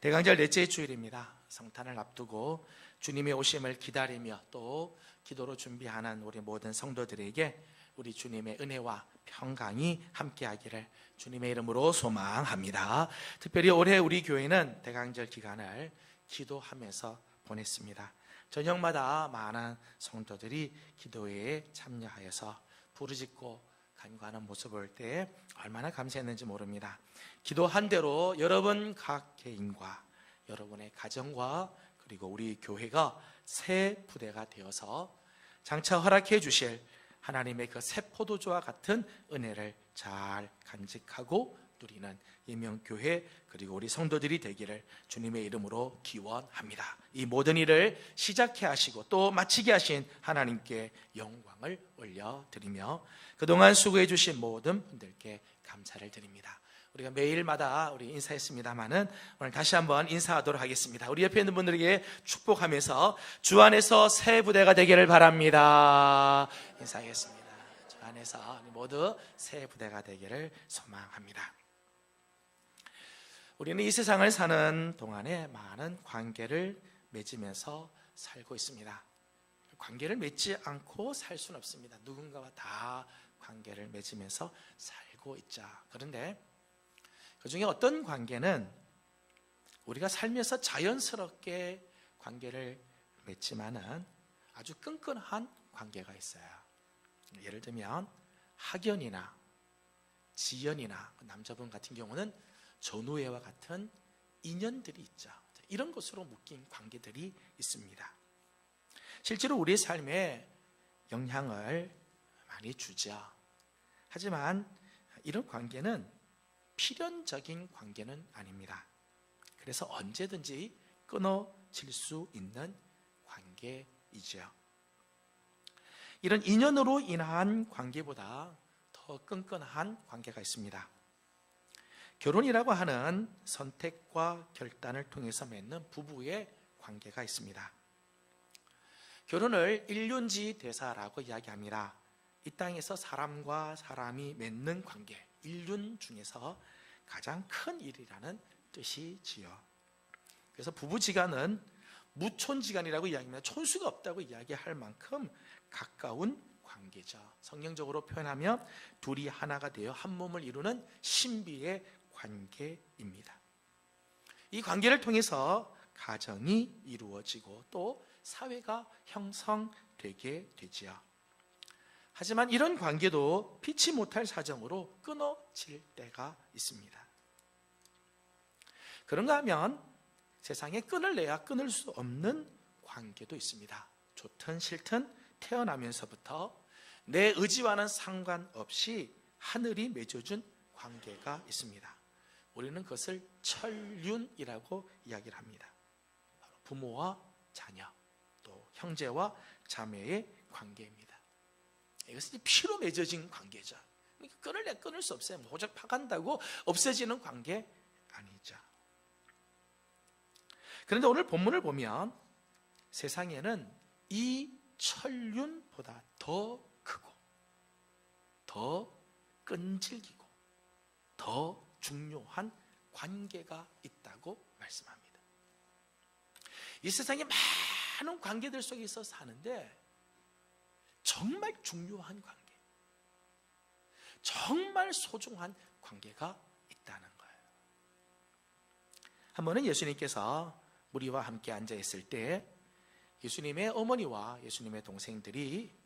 대강절 넷째 주일입니다. 성탄을 앞두고 주님의 오심을 기다리며 또 기도로 준비하는 우리 모든 성도들에게 우리 주님의 은혜와 평강이 함께하기를 주님의 이름으로 소망합니다. 특별히 올해 우리 교회는 대강절 기간을 기도하면서 보냈습니다. 저녁마다 많은 성도들이 기도회에 참여하여서 부르짖고 간구하는 모습을 볼 때 얼마나 감사했는지 모릅니다. 기도한 대로 여러분 각 개인과 여러분의 가정과 그리고 우리 교회가 새 부대가 되어서 장차 허락해 주실 하나님의 그 새 포도주와 같은 은혜를 잘 간직하고 누리는 예명교회 그리고 우리 성도들이 되기를 주님의 이름으로 기원합니다. 이 모든 일을 시작해 하시고 또 마치게 하신 하나님께 영광을 올려드리며 그동안 수고해 주신 모든 분들께 감사를 드립니다. 우리가 매일마다 우리 인사했습니다마는 오늘 다시 한번 인사하도록 하겠습니다. 우리 옆에 있는 분들에게 축복하면서 주 안에서 새 부대가 되기를 바랍니다. 인사하겠습니다. 주 안에서 모두 새 부대가 되기를 소망합니다. 우리는 이 세상을 사는 동안에 많은 관계를 맺으면서 살고 있습니다. 관계를 맺지 않고 살 수는 없습니다. 누군가와 다 관계를 맺으면서 살고 있자. 그런데 그 중에 어떤 관계는 우리가 살면서 자연스럽게 관계를 맺지만은 아주 끈끈한 관계가 있어요. 예를 들면 학연이나 지연이나 남자분 같은 경우는 전우애와 같은 인연들이 있죠. 이런 것으로 묶인 관계들이 있습니다. 실제로 우리의 삶에 영향을 많이 주죠. 하지만 이런 관계는 필연적인 관계는 아닙니다. 그래서 언제든지 끊어질 수 있는 관계이죠. 이런 인연으로 인한 관계보다 더 끈끈한 관계가 있습니다. 결혼이라고 하는 선택과 결단을 통해서 맺는 부부의 관계가 있습니다. 결혼을 일륜지 대사라고 이야기합니다. 이 땅에서 사람과 사람이 맺는 관계, 일륜 중에서 가장 큰 일이라는 뜻이지요. 그래서 부부지간은 무촌지간이라고 이야기합니다. 촌수가 없다고 이야기할 만큼 가까운 관계죠. 성경적으로 표현하면 둘이 하나가 되어 한 몸을 이루는 신비의 관계입니다. 이 관계를 통해서 가정이 이루어지고 또 사회가 형성되게 되지요. 하지만 이런 관계도 피치 못할 사정으로 끊어질 때가 있습니다. 그런가 하면 세상에 끈을 내야 끊을 수 없는 관계도 있습니다. 좋든 싫든 태어나면서부터 내 의지와는 상관없이 하늘이 맺어준 관계가 있습니다. 우리는 그것을 천륜이라고 이야기를 합니다. 바로 부모와 자녀, 또 형제와 자매의 관계입니다. 이것은 피로 맺어진 관계죠. 끊을 수 없어요. 호적 파간다고 없어지는 관계 아니죠. 그런데 오늘 본문을 보면 세상에는 이 천륜보다 더 크고 더 끈질기고 더 중요한 관계가 있다고 말씀합니다. 이 세상에 많은 관계들 속에서 사는데 정말 중요한 관계, 정말 소중한 관계가 있다는 거예요. 한 번은 예수님께서 무리와 함께 앉아 있을 때 예수님의 어머니와 예수님의 동생들이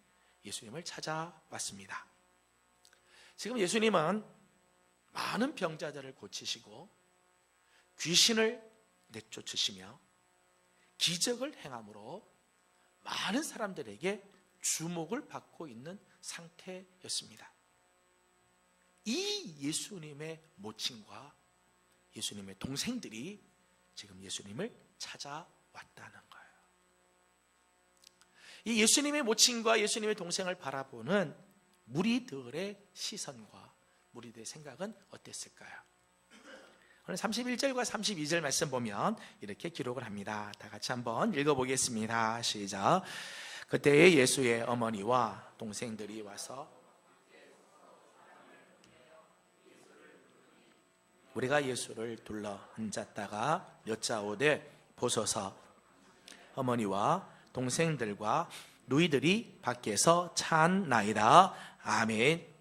예수님을 찾아왔습니다. 지금 예수님은 많은 병자들을 고치시고 귀신을 내쫓으시며 기적을 행함으로 많은 사람들에게 주목을 받고 있는 상태였습니다. 이 예수님의 모친과 예수님의 동생들이 지금 예수님을 찾아왔다는 거예요. 이 예수님의 모친과 예수님의 동생을 바라보는 무리들의 시선과 무리들의 생각은 어땠을까요? 오늘 31절과 32절 말씀 보면 이렇게 기록을 합니다. 다 같이 한번 읽어보겠습니다. 시작. 그때에 예수의 어머니와 동생들이 와서 우리가 예수를 둘러 앉았다가 여짜오되 보소서 어머니와 동생들과 누이들이 밖에서 찬나이다. 아멘.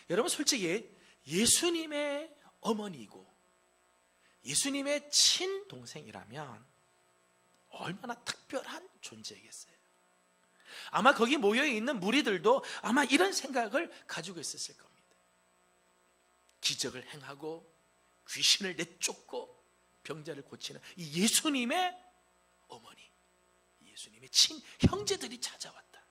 여러분 솔직히 예수님의 어머니이고 예수님의 친동생이라면 얼마나 특별한 존재이겠어요. 아마 거기 모여있는 무리들도 아마 이런 생각을 가지고 있었을 겁니다. 기적을 행하고 귀신을 내쫓고 병자를 고치는 이 예수님의 어머니, 예수님의 친형제들이 찾아왔다.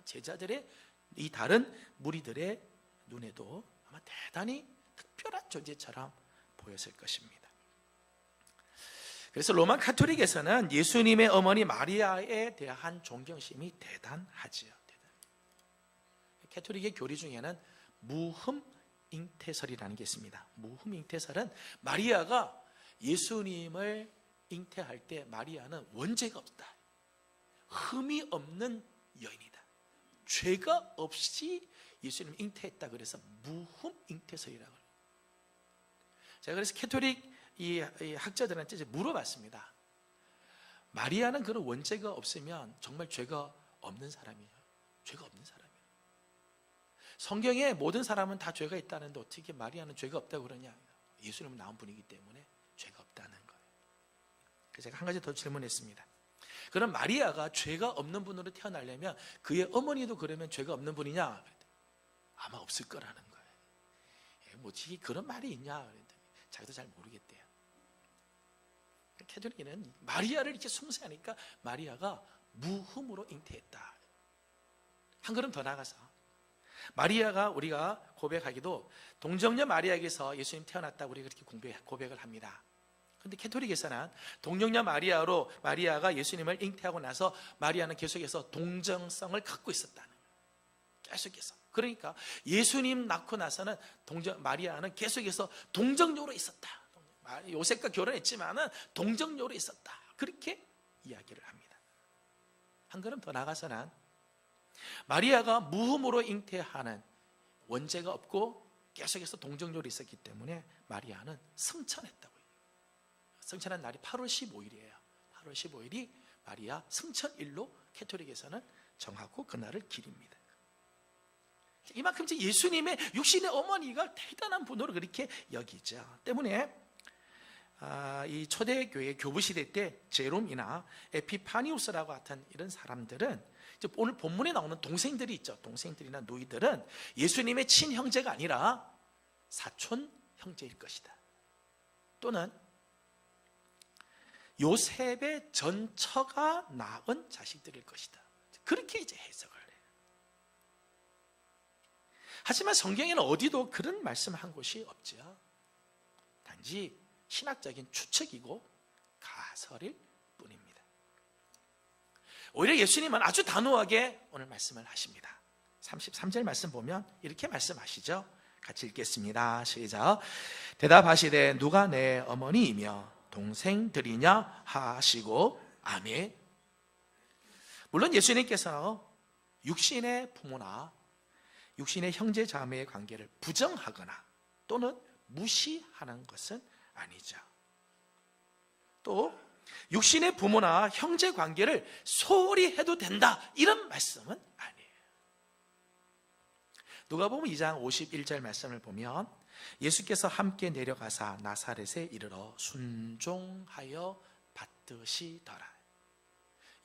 제자들의 이 다른 무리들의 눈에도 아마 대단히 특별한 존재처럼 보였을 것입니다. 그래서 로마 카톨릭에서는 예수님의 어머니 마리아에 대한 존경심이 대단하지요. 카톨릭의 교리 중에는 무흠 잉태설이라는 게 있습니다. 무흠 잉태설은 마리아가 예수님을 잉태할 때 마리아는 원죄가 없다, 흠이 없는 여인이다, 죄가 없이 예수님을 잉태했다. 그래서 무흠 잉태설이라고 해요. 제가 그래서 카톨릭 이 학자들한테 이제 물어봤습니다. 마리아는 그런 원죄가 없으면 정말 죄가 없는 사람이에요? 죄가 없는 사람이에요. 성경에 모든 사람은 다 죄가 있다는데 어떻게 마리아는 죄가 없다고 그러냐? 예수님은 나온 분이기 때문에 죄가 없다는 거예요. 그래서 제가 한 가지 더 질문했습니다. 그럼 마리아가 죄가 없는 분으로 태어나려면 그의 어머니도 그러면 죄가 없는 분이냐? 아마 없을 거라는 거예요. 뭐지 그런 말이 있냐? 그랬더니 자기도 잘 모르겠대요. 캐톨릭은 마리아를 이렇게 숭배하니까 마리아가 무흠으로 잉태했다. 한 걸음 더 나가서 마리아가 우리가 고백하기도 동정녀 마리아에게서 예수님 태어났다고 우리가 그렇게 고백을 합니다. 그런데 캐톨릭에서는 동정녀 마리아가 예수님을 잉태하고 나서 마리아는 계속해서 동정성을 갖고 있었다는 거예요. 계속해서. 그러니까 예수님 낳고 나서는 마리아는 계속해서 동정녀로 있었다. 요셉과 결혼했지만은 동정녀로 있었다. 그렇게 이야기를 합니다. 한 걸음 더 나가서는 마리아가 무흠으로 잉태하는 원죄가 없고 계속해서 동정녀로 있었기 때문에 마리아는 승천했다고 해요. 승천한 날이 8월 15일이에요. 8월 15일이 마리아 승천일로 캐톨릭에서는 정하고 그날을 기립니다. 이만큼 예수님의 육신의 어머니가 대단한 분으로 그렇게 여기죠. 때문에 이 초대교회 교부시대 때 제롬이나 에피파니우스라고 같은 이런 사람들은 오늘 본문에 나오는 동생들이 있죠. 동생들이나 누이들은 예수님의 친형제가 아니라 사촌 형제일 것이다. 또는 요셉의 전처가 낳은 자식들일 것이다. 그렇게 이제 해석을 해요. 하지만 성경에는 어디도 그런 말씀을 한 곳이 없죠. 단지 신학적인 추측이고 가설일 뿐입니다. 오히려 예수님은 아주 단호하게 오늘 말씀을 하십니다. 33절 말씀 보면 이렇게 말씀하시죠. 같이 읽겠습니다. 시작. 대답하시되 누가 내 어머니이며 동생들이냐 하시고 아멘. 물론 예수님께서 육신의 부모나 육신의 형제 자매의 관계를 부정하거나 또는 무시하는 것은 아니죠. 또 육신의 부모나 형제 관계를 소홀히 해도 된다 이런 말씀은 아니에요. 누가복음 2장 51절 말씀을 보면 예수께서 함께 내려가사 나사렛에 이르러 순종하여 받드시더라.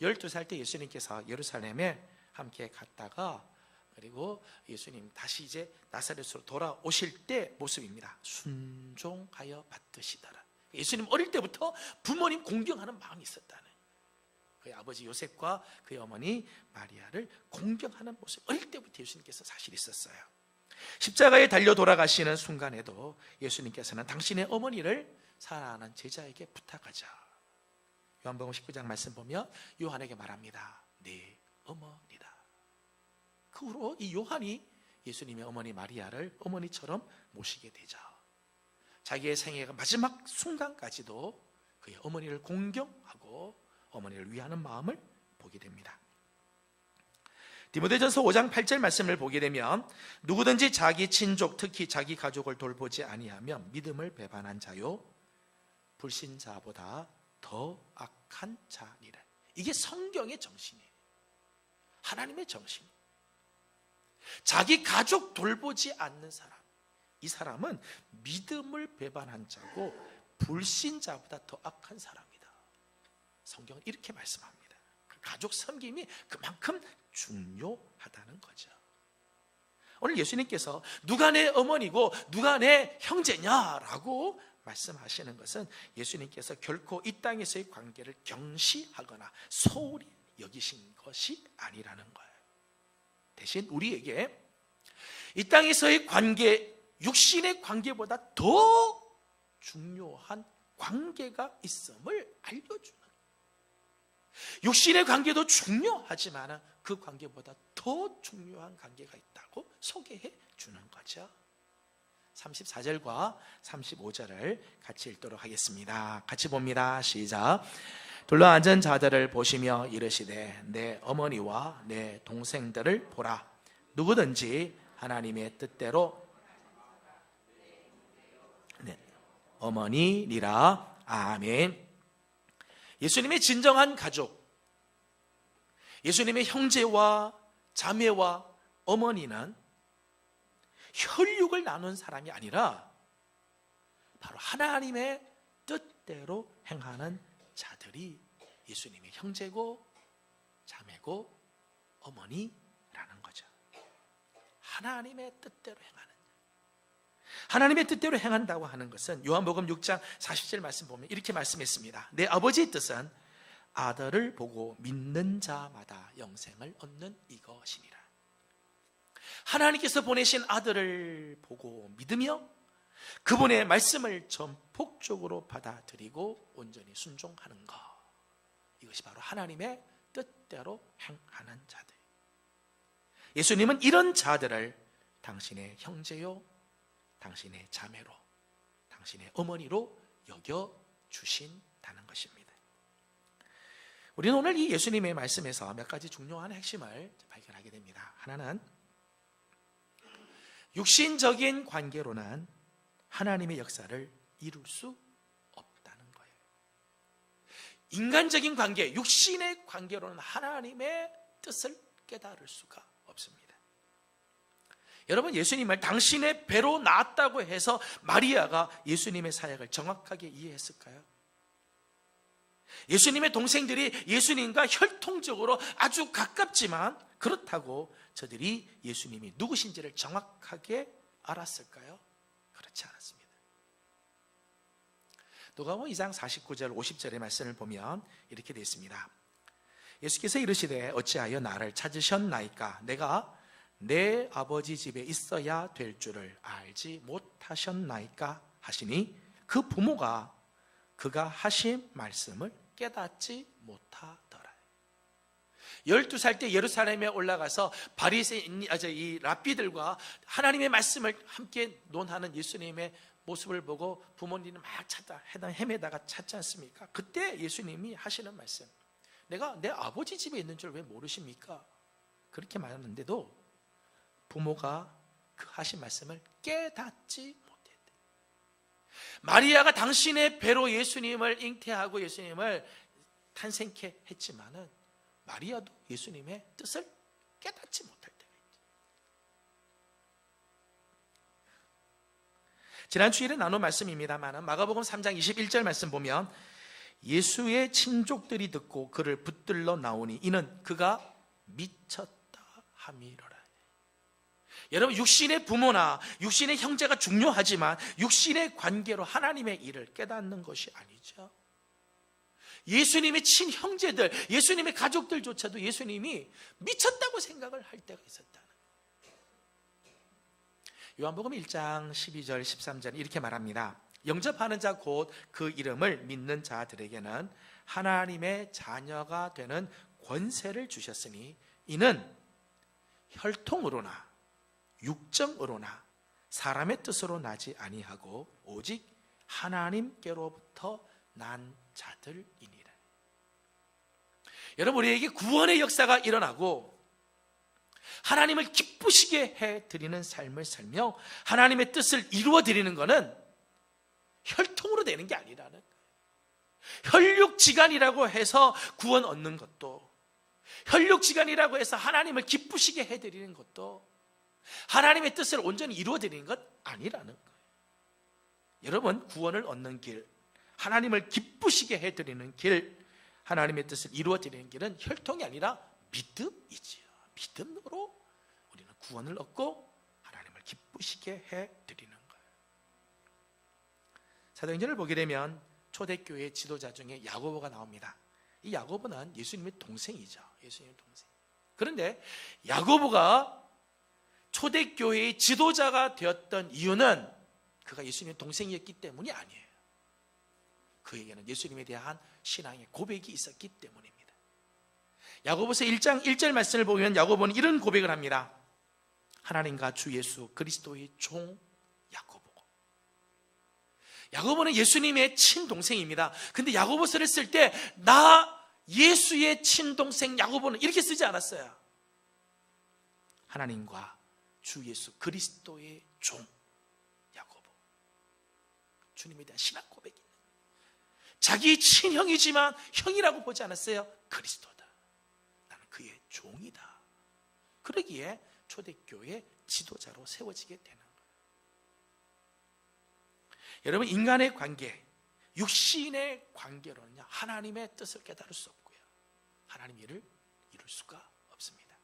12살 때 예수님께서 예루살렘에 함께 갔다가 그리고 예수님 다시 이제 나사렛으로 돌아오실 때 모습입니다. 순종하여 받드시더라. 예수님 어릴 때부터 부모님 공경하는 마음이 있었다는, 그의 아버지 요셉과 그의 어머니 마리아를 공경하는 모습, 어릴 때부터 예수님께서 사실 있었어요. 십자가에 달려 돌아가시는 순간에도 예수님께서는 당신의 어머니를 사랑하는 제자에게 부탁하자. 요한복음 19장 말씀 보면 요한에게 말합니다. 네 어머니다. 그 후로 이 요한이 예수님의 어머니 마리아를 어머니처럼 모시게 되죠. 자기의 생애가 마지막 순간까지도 그의 어머니를 공경하고 어머니를 위하는 마음을 보게 됩니다. 디모데전서 5장 8절 말씀을 보게 되면 누구든지 자기 친족 특히 자기 가족을 돌보지 아니하면 믿음을 배반한 자요 불신자보다 더 악한 자니라. 이게 성경의 정신이에요. 하나님의 정신. 자기 가족 돌보지 않는 사람, 이 사람은 믿음을 배반한 자고 불신자보다 더 악한 사람이다. 성경은 이렇게 말씀합니다. 가족 섬김이 그만큼 중요하다는 거죠. 오늘 예수님께서 누가 내 어머니고 누가 내 형제냐라고 말씀하시는 것은 예수님께서 결코 이 땅에서의 관계를 경시하거나 소홀히 여기신 것이 아니라는 거예요. 대신 우리에게 이 땅에서의 관계, 육신의 관계보다 더 중요한 관계가 있음을 알려주는 거예요. 육신의 관계도 중요하지만 그 관계보다 더 중요한 관계가 있다고 소개해 주는 거죠. 34절과 35절을 같이 읽도록 하겠습니다. 같이 봅니다. 시작. 둘러앉은 자들을 보시며 이르시되 내 어머니와 내 동생들을 보라. 누구든지 하나님의 뜻대로 어머니니라. 아멘. 예수님의 진정한 가족, 예수님의 형제와 자매와 어머니는 혈육을 나눈 사람이 아니라 바로 하나님의 뜻대로 행하는 자들이 예수님의 형제고 자매고 어머니라는 거죠. 하나님의 뜻대로 행하는, 하나님의 뜻대로 행한다고 하는 것은 요한복음 6장 40절 말씀 보면 이렇게 말씀했습니다. 내 아버지의 뜻은 아들을 보고 믿는 자마다 영생을 얻는 이것이니라. 하나님께서 보내신 아들을 보고 믿으며 그분의 말씀을 전폭적으로 받아들이고 온전히 순종하는 것, 이것이 바로 하나님의 뜻대로 행하는 자들. 예수님은 이런 자들을 당신의 형제요, 당신의 자매로, 당신의 어머니로 여겨주신다는 것입니다. 우리는 오늘 이 예수님의 말씀에서 몇 가지 중요한 핵심을 발견하게 됩니다. 하나는 육신적인 관계로는 하나님의 역사를 이룰 수 없다는 거예요. 인간적인 관계, 육신의 관계로는 하나님의 뜻을 깨달을 수가 없습니다. 여러분, 예수님을 당신의 배로 낳았다고 해서 마리아가 예수님의 사역을 정확하게 이해했을까요? 예수님의 동생들이 예수님과 혈통적으로 아주 가깝지만 그렇다고 저들이 예수님이 누구신지를 정확하게 알았을까요? 그렇지 않았습니다. 누가복음 2장 49절 50절의 말씀을 보면 이렇게 되어 있습니다. 예수께서 이르시되 어찌하여 나를 찾으셨나이까? 내가 내 아버지 집에 있어야 될 줄을 알지 못하셨나이까? 하시니 그 부모가 그가 하신 말씀을 깨닫지 못하더라. 12살 때 예루살렘에 올라가서 바리새인 이 랍비들과 하나님의 말씀을 함께 논하는 예수님의 모습을 보고 부모님은 막 찾다 헤매다가 찾지 않습니까? 그때 예수님이 하시는 말씀, 내가 내 아버지 집에 있는 줄 왜 모르십니까? 그렇게 말하는데도 부모가 그 하신 말씀을 깨닫지 못했대. 마리아가 당신의 배로 예수님을 잉태하고 예수님을 탄생케 했지만은 마리아도 예수님의 뜻을 깨닫지 못할 때가 있죠. 지난 주일에 나눈 말씀입니다만 마가복음 3장 21절 말씀 보면 예수의 친족들이 듣고 그를 붙들러 나오니 이는 그가 미쳤다 함이로라. 여러분, 육신의 부모나 육신의 형제가 중요하지만 육신의 관계로 하나님의 일을 깨닫는 것이 아니죠. 예수님의 친형제들, 예수님의 가족들조차도 예수님이 미쳤다고 생각을 할 때가 있었다는 거예요. 요한복음 1장 12절 13절 이렇게 말합니다. 영접하는 자 곧 그 이름을 믿는 자들에게는 하나님의 자녀가 되는 권세를 주셨으니 이는 혈통으로나 육정으로나 사람의 뜻으로 나지 아니하고 오직 하나님께로부터 난 자들이니라. 여러분, 우리에게 구원의 역사가 일어나고 하나님을 기쁘시게 해드리는 삶을 살며 하나님의 뜻을 이루어드리는 것은 혈통으로 되는 게 아니라는 거예요. 혈육지간이라고 해서 구원 얻는 것도, 혈육지간이라고 해서 하나님을 기쁘시게 해드리는 것도, 하나님의 뜻을 온전히 이루어드리는 것 아니라는 거예요. 여러분, 구원을 얻는 길, 하나님을 기쁘시게 해드리는 길, 하나님의 뜻을 이루어드리는 길은 혈통이 아니라 믿음이지요. 믿음으로 우리는 구원을 얻고 하나님을 기쁘시게 해드리는 거예요. 사도행전을 보게 되면 초대교회 지도자 중에 야고보가 나옵니다. 이 야고보는 예수님의 동생이죠. 예수님의 동생. 그런데 야고보가 초대교회의 지도자가 되었던 이유는 그가 예수님의 동생이었기 때문이 아니에요. 그에게는 예수님에 대한 신앙의 고백이 있었기 때문입니다. 야고보서 1장 1절 말씀을 보면 야고보는 이런 고백을 합니다. 하나님과 주 예수 그리스도의 종 야고보고. 야고보는 예수님의 친동생입니다. 근데 야고보서를 쓸 때 나 예수의 친동생 야고보는 이렇게 쓰지 않았어요. 하나님과 주 예수 그리스도의 종 야고보. 주님에 대한 신앙 고백이 있는 거예요. 자기 친형이지만 형이라고 보지 않았어요. 그리스도다. 나는 그의 종이다. 그러기에 초대교회 지도자로 세워지게 되는 거예요. 여러분, 인간의 관계, 육신의 관계로는요, 하나님의 뜻을 깨달을 수 없고요, 하나님 일을 이룰 수가 없습니다.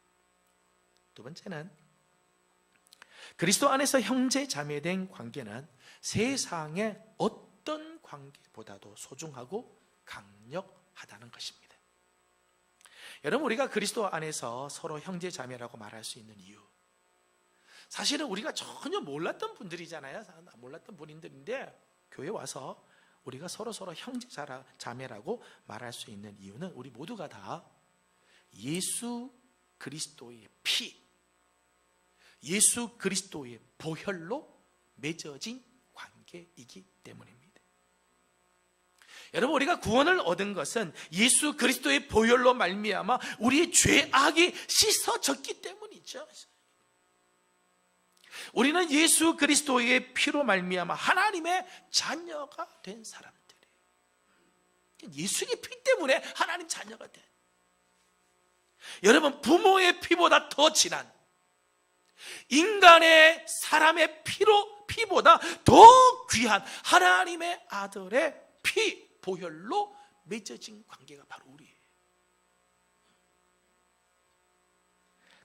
두 번째는 그리스도 안에서 형제 자매된 관계는 세상의 어떤 관계보다도 소중하고 강력하다는 것입니다. 여러분, 우리가 그리스도 안에서 서로 형제 자매라고 말할 수 있는 이유, 사실은 우리가 전혀 몰랐던 분들이잖아요. 몰랐던 분인들인데 교회 와서 우리가 서로 형제 자매라고 말할 수 있는 이유는 우리 모두가 다 예수 그리스도의 피, 예수 그리스도의 보혈로 맺어진 관계이기 때문입니다. 여러분, 우리가 구원을 얻은 것은 예수 그리스도의 보혈로 말미암아 우리의 죄악이 씻어졌기 때문이죠. 우리는 예수 그리스도의 피로 말미암아 하나님의 자녀가 된 사람들이에요. 예수의 피 때문에 하나님 자녀가 된, 여러분, 부모의 피보다 더 진한, 인간의 사람의 피보다 더 귀한 하나님의 아들의 피, 보혈로 맺어진 관계가 바로 우리예요.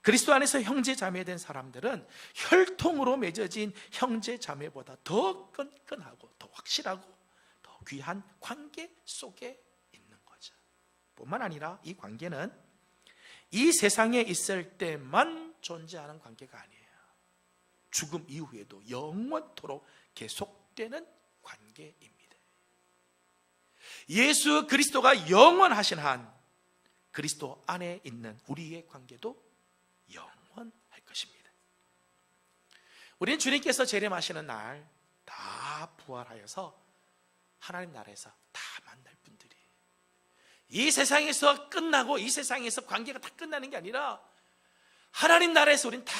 그리스도 안에서 형제 자매된 사람들은 혈통으로 맺어진 형제 자매보다 더 끈끈하고 더 확실하고 더 귀한 관계 속에 있는 거죠. 뿐만 아니라 이 관계는 이 세상에 있을 때만 존재하는 관계가 아니에요. 죽음 이후에도 영원토록 계속되는 관계입니다. 예수 그리스도가 영원하신 한 그리스도 안에 있는 우리의 관계도 영원할 것입니다. 우리는 주님께서 재림하시는 날 다 부활하여서 하나님 나라에서 다 만날 분들이에요. 이 세상에서 끝나고 이 세상에서 관계가 다 끝나는 게 아니라 하나님 나라에서 우리는 다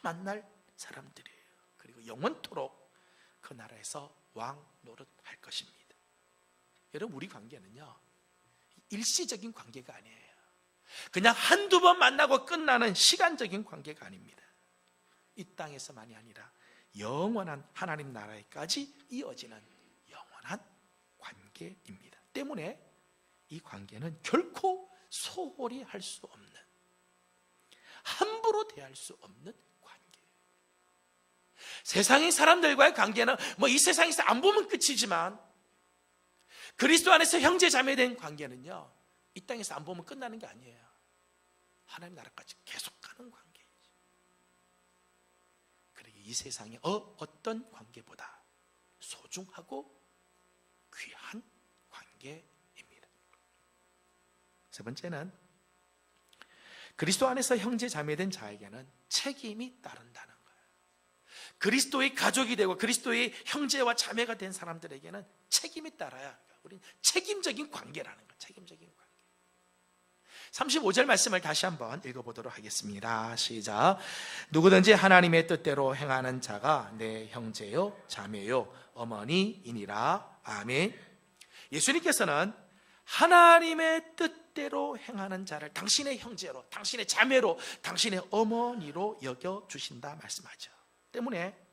만날 사람들이에요. 그리고 영원토록 그 나라에서 왕 노릇할 것입니다. 여러분, 우리 관계는요, 일시적인 관계가 아니에요. 그냥 한두 번 만나고 끝나는 시간적인 관계가 아닙니다. 이 땅에서만이 아니라 영원한 하나님 나라에까지 이어지는 영원한 관계입니다. 때문에 이 관계는 결코 소홀히 할 수 없는, 함부로 대할 수 없는 관계예요. 세상의 사람들과의 관계는 이 세상에서 안 보면 끝이지만 그리스도 안에서 형제 자매된 관계는요, 이 땅에서 안 보면 끝나는 게 아니에요. 하나님 나라까지 계속 가는 관계이죠. 그러기 이 세상의 어떤 관계보다 소중하고 귀한 관계입니다. 세 번째는 그리스도 안에서 형제 자매된 자에게는 책임이 따른다는 거예요. 그리스도의 가족이 되고 그리스도의 형제와 자매가 된 사람들에게는 책임이 따라야, 우리는 책임적인 관계라는 거예요. 책임적인 관계. 35절 말씀을 다시 한번 읽어보도록 하겠습니다. 시작. 누구든지 하나님의 뜻대로 행하는 자가 내 형제요 자매요 어머니이니라. 아멘. 예수님께서는 하나님의 뜻대로 행하는 자를 당신의 형제로, 당신의 자매로, 당신의 어머니로 여겨주신다 말씀하죠. 때문에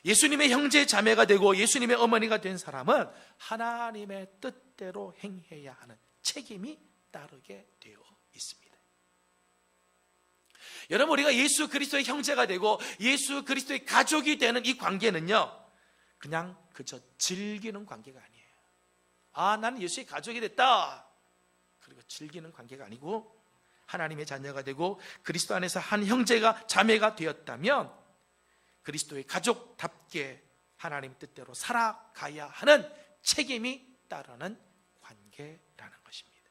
예수님의 형제 자매가 되고 예수님의 어머니가 된 사람은 하나님의 뜻대로 행해야 하는 책임이 따르게 되어 있습니다. 여러분, 우리가 예수 그리스도의 형제가 되고 예수 그리스도의 가족이 되는 이 관계는요, 그냥 그저 즐기는 관계가 아니에요. 아, 나는 예수의 가족이 됐다, 그리고 즐기는 관계가 아니고 하나님의 자녀가 되고 그리스도 안에서 한 형제가 자매가 되었다면 그리스도의 가족답게 하나님 뜻대로 살아가야 하는 책임이 따르는 관계라는 것입니다.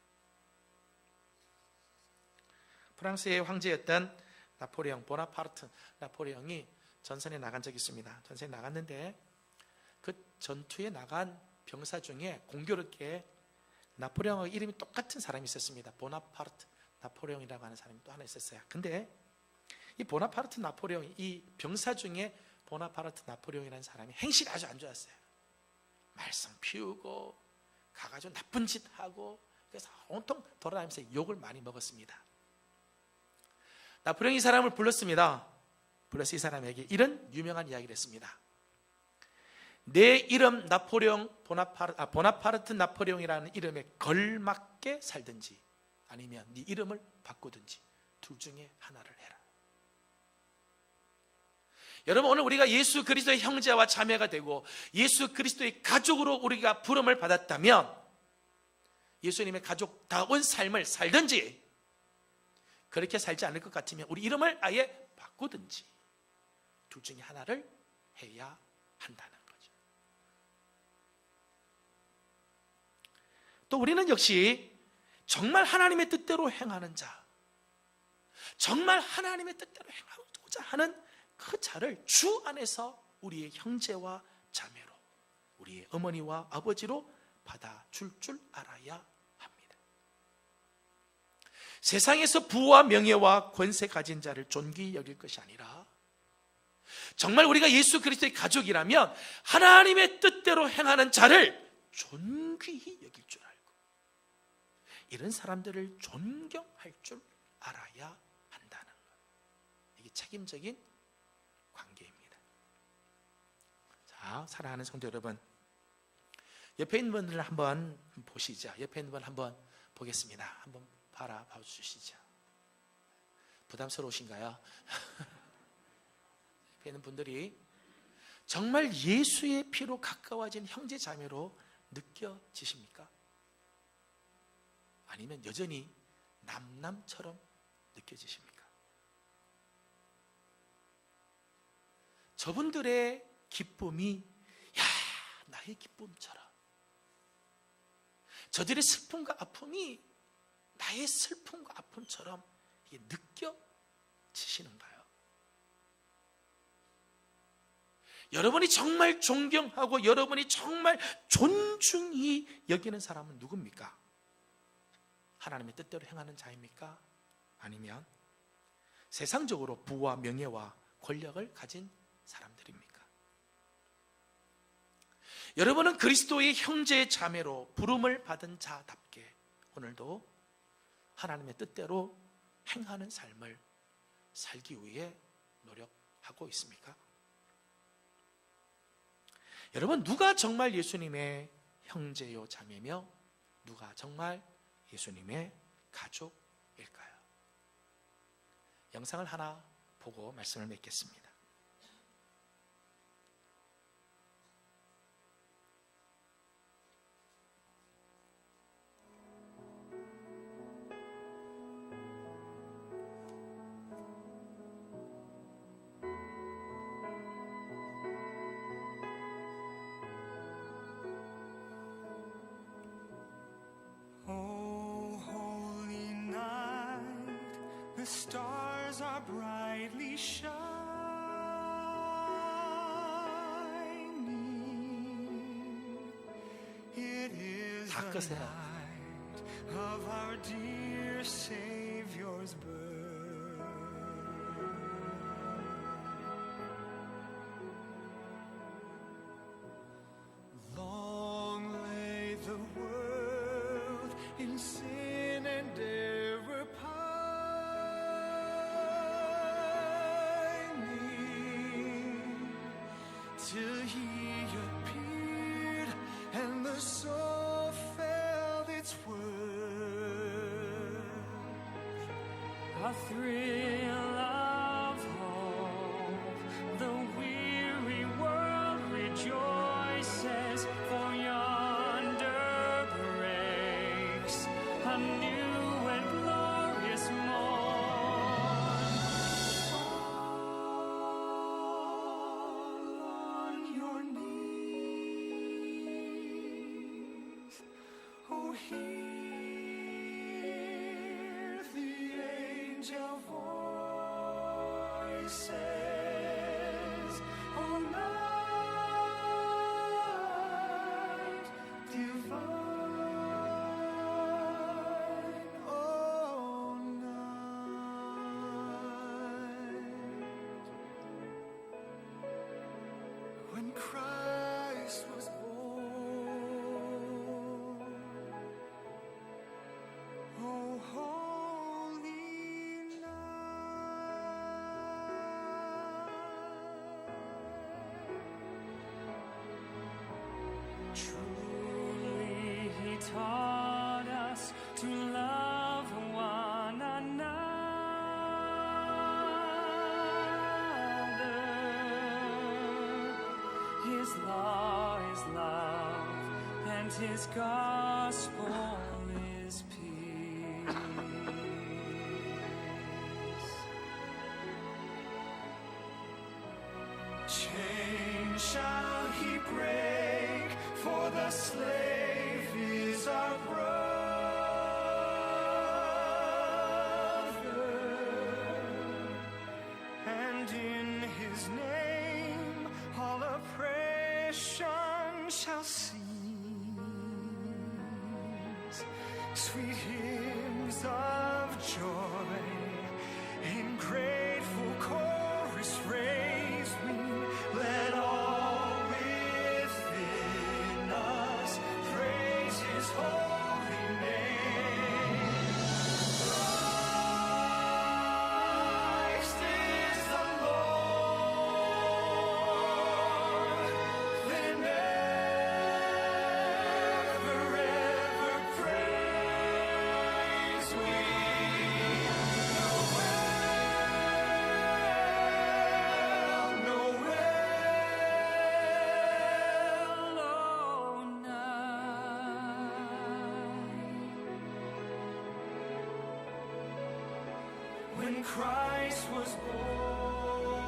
프랑스의 황제였던 나폴레옹 보나파르트 나폴레옹이 전선에 나간 적이 있습니다. 전선에 나갔는데 그 전투에 나간 병사 중에 공교롭게 나폴레옹하고 이름이 똑같은 사람이 있었습니다. 보나파르트 나폴레옹이라고 하는 사람이 또 하나 있었어요. 근데 이 보나파르트 나폴레옹, 이 병사 중에 보나파르트 나폴레옹이라는 사람이 행실이 아주 안 좋았어요. 말썽 피우고 가가지고 나쁜 짓 하고, 그래서 온통 돌아다니면서 욕을 많이 먹었습니다. 나폴레옹이 이 사람을 불렀습니다. 불러서 이 사람에게 이런 유명한 이야기를 했습니다. 내 이름 나폴레옹 보나파르트 나폴레옹이라는 이름에 걸맞게 살든지 아니면 네 이름을 바꾸든지 둘 중에 하나를 해라. 여러분, 오늘 우리가 예수 그리스도의 형제와 자매가 되고 예수 그리스도의 가족으로 우리가 부름을 받았다면 예수님의 가족다운 삶을 살든지, 그렇게 살지 않을 것 같으면 우리 이름을 아예 바꾸든지 둘 중에 하나를 해야 한다는 거죠. 또 우리는 역시 정말 하나님의 뜻대로 행하는 자, 정말 하나님의 뜻대로 행하고자 하는 그 자를 주 안에서 우리의 형제와 자매로, 우리의 어머니와 아버지로 받아줄 줄 알아야 합니다. 세상에서 부와 명예와 권세 가진 자를 존귀히 여길 것이 아니라 정말 우리가 예수 그리스도의 가족이라면 하나님의 뜻대로 행하는 자를 존귀히 여길 줄 알고 이런 사람들을 존경할 줄 알아야 한다는 것, 이게 책임적인 관계입니다. 자, 사랑하는 성도 여러분, 옆에 있는 분들을 한번 보시죠. 옆에 있는 분 한번 보겠습니다. 한번 바라봐 주시죠. 부담스러우신가요? 옆에 있는 분들이 정말 예수의 피로 가까워진 형제 자매로 느껴지십니까? 아니면 여전히 남남처럼 느껴지십니까? 저분들의 기쁨이 나의 기쁨처럼, 저들의 슬픔과 아픔이 나의 슬픔과 아픔처럼 이게 느껴지시는가요? 여러분이 정말 존경하고 여러분이 정말 존중히 여기는 사람은 누굽니까? 하나님의 뜻대로 행하는 자입니까? 아니면 세상적으로 부와 명예와 권력을 가진 사람들입니까? 여러분은 그리스도의 형제 자매로 부름을 받은 자답게 오늘도 하나님의 뜻대로 행하는 삶을 살기 위해 노력하고 있습니까? 여러분, 누가 정말 예수님의 형제요 자매며 누가 정말 예수님의 가족일까요? 영상을 하나 보고 말씀을 맺겠습니다. The stars are brightly shining. It is 다 끄세요. of our dear Savior's birth. Long lay the world in sin and error pining, till He appeared and the soul felt its worth. A thrill of hope, the weary world rejoices, for yonder breaks a new and glorious morn. Fall on your knees, oh, hear the angel voices, oh, night divine, oh, night, when Christ was born. Oh, holy night. Truly He taught us to love one another. His law is love, and His gospel is peace. Chain shall He break, for the slave is our brother, and in His name all oppression shall cease. Sweet hymns of joy in grateful chorus raise we. Let all within us praise His holy name. Christ is the Lord. Then ever, ever praise we. When Christ was born,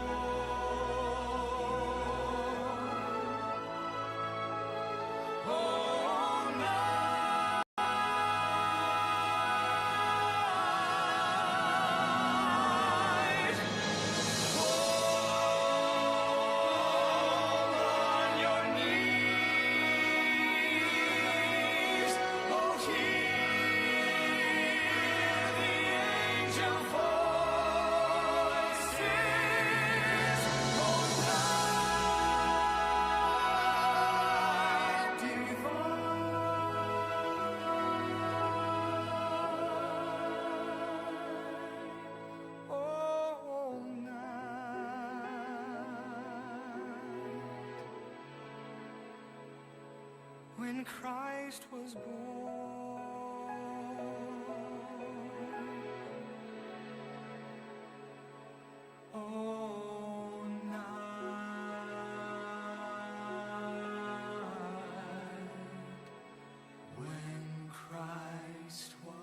oh, night, fall on your knees, oh, hear the angel voices, oh, night divine, oh, night, when Christ was born. Oh, night, when Christ was born.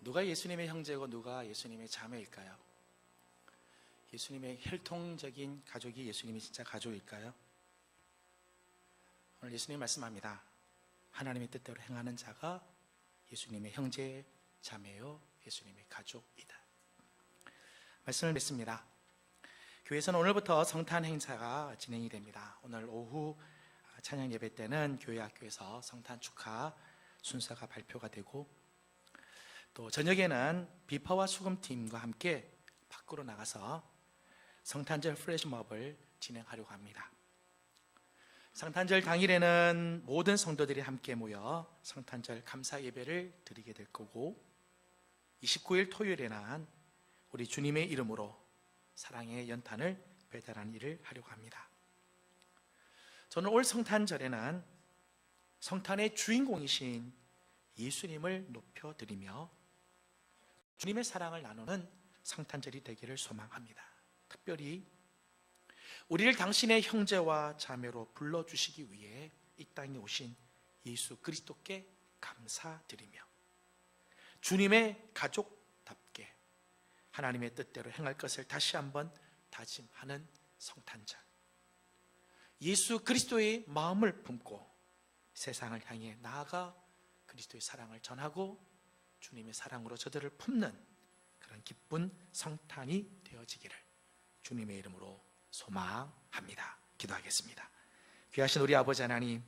누가 예수님의 형제고 누가 예수님의 자매일까요? 예수님의 혈통적인 가족이 예수님이 진짜 가족일까요? 오늘 예수님 말씀합니다. 하나님의 뜻대로 행하는 자가 예수님의 형제, 자매요, 예수님의 가족이다. 말씀을 맺습니다. 교회에서는 오늘부터 성탄 행사가 진행이 됩니다. 오늘 오후 찬양 예배 때는 교회 학교에서 성탄 축하 순서가 발표가 되고, 또 저녁에는 비파와 수금팀과 함께 밖으로 나가서 성탄절 플래시몹을 진행하려고 합니다. 성탄절 당일에는 모든 성도들이 함께 모여 성탄절 감사 예배를 드리게 될 거고, 29일 토요일에는 우리 주님의 이름으로 사랑의 연탄을 배달하는 일을 하려고 합니다. 저는 올 성탄절에는 성탄의 주인공이신 예수님을 높여드리며 주님의 사랑을 나누는 성탄절이 되기를 소망합니다. 특별히 우리를 당신의 형제와 자매로 불러주시기 위해 이 땅에 오신 예수 그리스도께 감사드리며 주님의 가족답게 하나님의 뜻대로 행할 것을 다시 한번 다짐하는 성탄절, 예수 그리스도의 마음을 품고 세상을 향해 나아가 그리스도의 사랑을 전하고 주님의 사랑으로 저들을 품는 그런 기쁜 성탄이 되어지기를 주님의 이름으로 소망합니다. 기도하겠습니다. 귀하신 우리 아버지 하나님,